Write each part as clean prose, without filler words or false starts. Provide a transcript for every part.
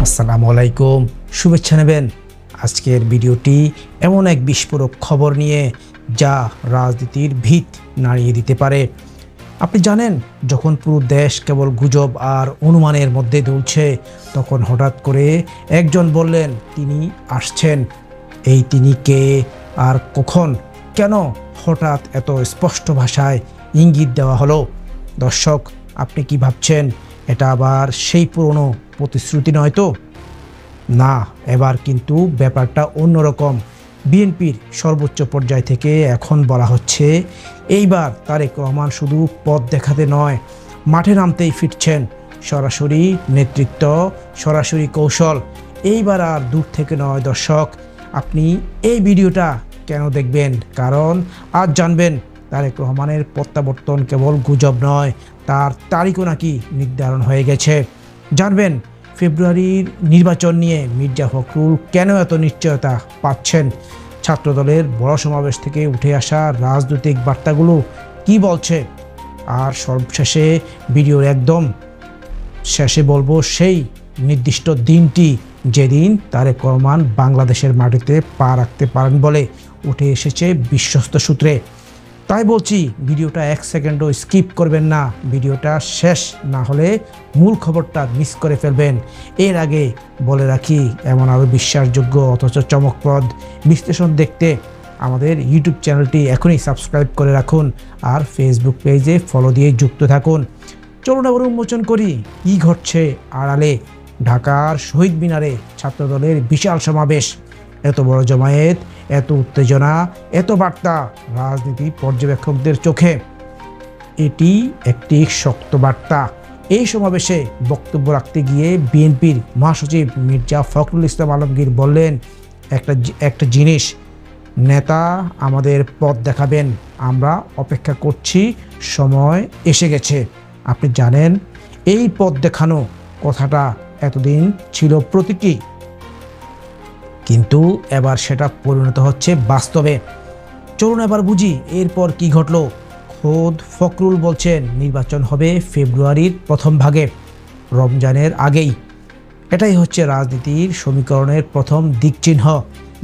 আসসালামু আলাইকুম, শুভেচ্ছা নেবেন। আজকের ভিডিওটি এমন এক বিস্ফোরক খবর নিয়ে যা রাজনীতির ভিত নাড়িয়ে দিতে পারে। আপনি জানেন, যখন পুরো দেশ কেবল গুজব আর অনুমানের মধ্যে দুলছে, তখন হঠাৎ করে একজন বললেন তিনি আসছেন। এই তিনি কে আর কখন, কেন হঠাৎ এত স্পষ্ট ভাষায় ইঙ্গিত দেওয়া হলো? দর্শক, আপনি কি ভাবছেন এটা আবার সেই পুরনো প্রতিশ্রুতি নয় তো? না, এবার কিন্তু ব্যাপারটা অন্যরকম। বিএনপির সর্বোচ্চ পর্যায় থেকে এখন বলা হচ্ছে, এইবার তারেক রহমান শুধু পথ দেখাতে নয়, মাঠে নামতেই ফিরছেন। সরাসরি নেতৃত্ব, সরাসরি কৌশল। এইবার আর দূর থেকে নয়। দর্শক, আপনি এই ভিডিওটা কেন দেখবেন? কারণ আজ জানবেন তারেক রহমানের প্রত্যাবর্তন কেবল গুজব নয়, তার তারিখও নাকি নির্ধারণ হয়ে গেছে। জানবেন ফেব্রুয়ারির নির্বাচন নিয়ে মির্জা ফখরুল কেন এত নিশ্চয়তা পাচ্ছেন, ছাত্রদলের বড় সমাবেশ থেকে উঠে আসা রাজনৈতিক বার্তাগুলো কি বলছে, আর সর্বশেষে ভিডিওর একদম শেষে বলবো সেই নির্দিষ্ট দিনটি যেদিন তারেক রহমান বাংলাদেশের মাটিতে পা রাখতে পারেন বলে উঠে এসেছে বিশ্বস্ত সূত্রে। তাই বলছি, ভিডিওটা এক সেকেন্ডও স্কিপ করবেন না। ভিডিওটা শেষ না হলে মূল খবরটা মিস করে ফেলবেন। এর আগে বলে রাখি, এমন আরও বিশ্বাসযোগ্য অথচ চমকপ্রদ বিশ্লেষণ দেখতে আমাদের ইউটিউব চ্যানেলটি এখনই সাবস্ক্রাইব করে রাখুন আর ফেসবুক পেজে ফলো দিয়ে যুক্ত থাকুন। চলুন আবার উন্মোচন করি কী ঘটছে আড়ালে। ঢাকার শহীদ মিনারে ছাত্রদলের বিশাল সমাবেশ। এত বড় জমায়েত, এত উত্তেজনা, এত বার্তা রাজনীতি পর্যবেক্ষকদের চোখে এটি একটি শক্ত বার্তা। এই সমাবেশে বক্তব্য রাখতে গিয়ে বিএনপির মহাসচিব মির্জা ফখরুল ইসলাম আলমগীর বললেন একটা জিনিস, নেতা আমাদের পথ দেখাবেন, আমরা অপেক্ষা করছি, সময় এসে গেছে। আপনি জানেন, এই পথ দেখানো কথাটা এতদিন ছিল প্রতীকী, কিন্তু এবার সেটা পরিণত হচ্ছে বাস্তবে। চলুন এবার বুঝি এরপর কি ঘটল। খোদ ফখরুল বলছেন নির্বাচন হবে ফেব্রুয়ারির প্রথম ভাগে, রমজানের আগেই। এটাই হচ্ছে রাজনীতির সমীকরণের প্রথম দিকচিহ্ন,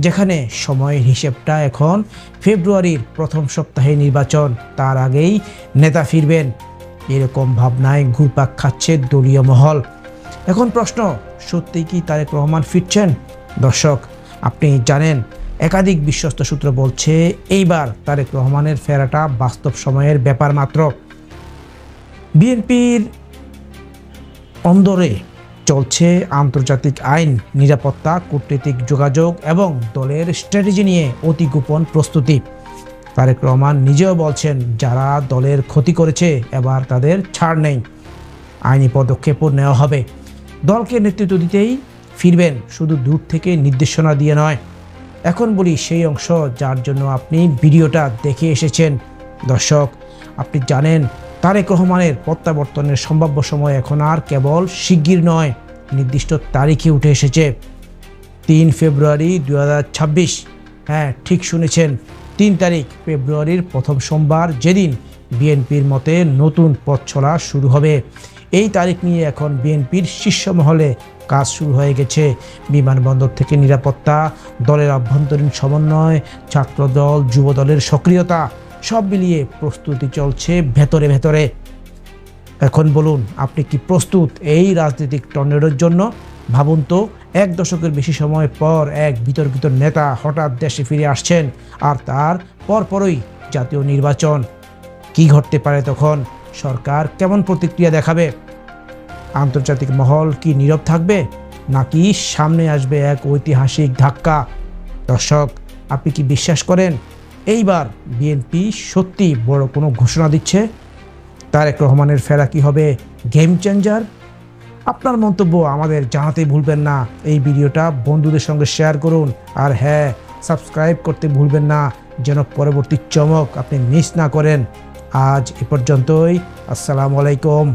যেখানে সময়ের হিসেবটা এখন ফেব্রুয়ারির প্রথম সপ্তাহে নির্বাচন, তার আগেই নেতা ফিরবেন। এরকম ভাবনায় ঘুরপাক খাচ্ছে দলীয় মহল। এখন প্রশ্ন, সত্যি কি তারেক রহমান ফিরছেন? দর্শক, আপনি জানেন, একাধিক বিশ্বস্ত সূত্র বলছে এইবার তারেক রহমানের ফেরাটা বাস্তব সময়ের ব্যাপার মাত্র। বিএনপির অন্দরে চলছে আন্তর্জাতিক আইন, নিরাপত্তা, কূটনৈতিক যোগাযোগ এবং দলের স্ট্র্যাটেজি নিয়ে অতি গোপন প্রস্তুতি। তারেক রহমান নিজেও বলছেন, যারা দলের ক্ষতি করেছে এবার তাদের ছাড় নেই, আইনি পদক্ষেপও নেওয়া হবে। দলকে নেতৃত্ব দিতেই ফিরবেন, শুধু দূর থেকে নির্দেশনা দিয়ে নয়। এখন বলি সেই অংশ যার জন্য আপনি ভিডিওটা দেখে এসেছেন। দর্শক, আপনি জানেন তারেক রহমানের প্রত্যাবর্তনের সম্ভাব্য সময় এখন আর কেবল শিগগির নয়, নির্দিষ্ট তারিখে উঠে এসেছে। 3 ফেব্রুয়ারি 2026। হ্যাঁ, ঠিক শুনেছেন, 3 তারিখ, ফেব্রুয়ারির প্রথম সোমবার, যেদিন বিএনপির মতে নতুন পথ চলা শুরু হবে। এই তারিখ নিয়ে এখন বিএনপির শীর্ষ মহলে কাজ শুরু হয়ে গেছে। বিমানবন্দর থেকে নিরাপত্তা, দলের আভ্যন্তরীণ সমন্বয়, ছাত্রদল, যুবদলের সক্রিয়তা, সব মিলিয়ে প্রস্তুতি চলছে ভেতরে ভেতরে। এখন বলুন, আপনি কি প্রস্তুত এই রাজনৈতিক টর্নেডোর জন্য? ভাবুন তো, 1 দশকের বেশি সময় পর এক বিতর্কিত নেতা হঠাৎ দেশে ফিরে আসছেন, আর তার পরপরই জাতীয় নির্বাচন। কি ঘটতে পারে তখন? সরকার কেমন প্রতিক্রিয়া দেখাবে? আন্তর্জাতিক মহল কি নীরব থাকবে, নাকি সামনে আসবে এক ঐতিহাসিক ধাক্কা? দর্শক, আপনি কি বিশ্বাস করেন এইবার বিএনপি সত্যি বড় কোনো ঘোষণা দিচ্ছে? তারেক রহমানের ফেরা কি হবে গেম চেঞ্জার? আপনার মন্তব্য আমাদের জানাতে ভুলবেন না। এই ভিডিওটা বন্ধুদের সঙ্গে শেয়ার করুন, আর হ্যাঁ, সাবস্ক্রাইব করতে ভুলবেন না, যেন পরবর্তী চমক আপনি মিস না করেন। আজ এ পর্যন্তই। আসসালামু আলাইকুম।